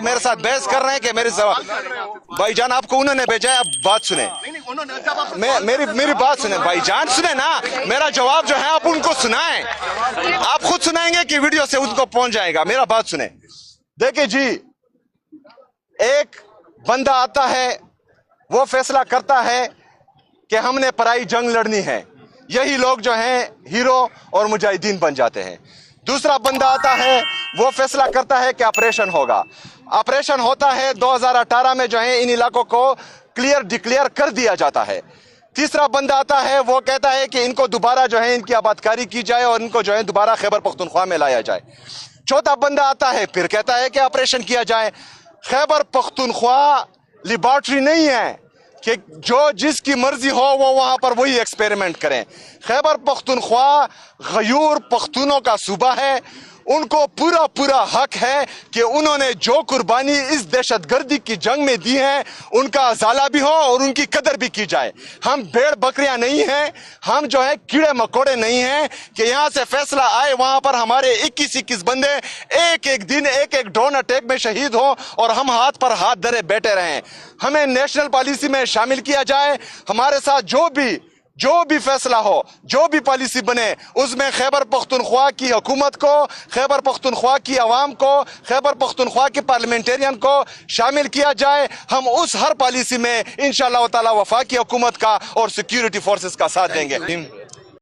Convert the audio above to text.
मेरे साथ बहस कर रहे हैं कि मेरे भाईजान आपको उन्होंने भेजा है, आप बात सुने। मेरी बात सुने भाईजान, सुने ना, मेरा जवाब जो है आप उनको सुनाएं। आप खुद सुनाएंगे कि वीडियो से उनको पहुंच जाएगा? मेरा बात सुने। देखिए जी, एक बंदा आता है, वो फैसला करता है कि हमने पराई जंग लड़नी है, यही लोग जो हैं हीरो और मुजाहिदीन बन जाते हैं। दूसरा बंदा आता है, वो फैसला करता है कि ऑपरेशन होगा, ऑपरेशन होता है। 2018 में जो है इन इलाकों को डिक्लेयर कर दिया जाता है। तीसरा बंदा आता है, वो कहता है कि इनको दोबारा जो है इनकी आबादकारी की जाए और इनको जो है दोबारा खैबर पख्तूनख्वा में लाया जाए। चौथा बंदा आता है, फिर कहता है कि ऑपरेशन किया जाए। खैबर पख्तूनख्वा लेबॉर्ट्री नहीं है कि जो जिसकी मर्जी हो वो वहां पर वही एक्सपेरिमेंट करें। खैबर पख्तूनख्वा गयूर पख्तूनों का सूबा है, उनको पूरा पूरा हक है कि उन्होंने जो कुर्बानी इस दहशतगर्दी की जंग में दी है उनका अजाला भी हो और उनकी कदर भी की जाए। हम भेड़ बकरियां नहीं हैं, हम जो है कीड़े मकोड़े नहीं हैं कि यहाँ से फैसला आए वहां पर हमारे 21 बंदे एक एक दिन एक एक ड्रोन अटैक में शहीद हो और हम हाथ पर हाथ धरे बैठे रहें। हमें नेशनल पॉलिसी में शामिल किया जाए। हमारे साथ जो भी फैसला हो, जो भी पॉलिसी बने, उसमें खैबर पख्तूनख्वा की हुकूमत को, खैबर पख्तूनख्वा की आवाम को, खैबर पख्तूनख्वा के पार्लियामेंटेरियन को शामिल किया जाए। हम उस हर पॉलिसी में इंशाअल्लाह ताला वफाकी हुकूमत का और सिक्योरिटी फोर्सेस का साथ देंगे।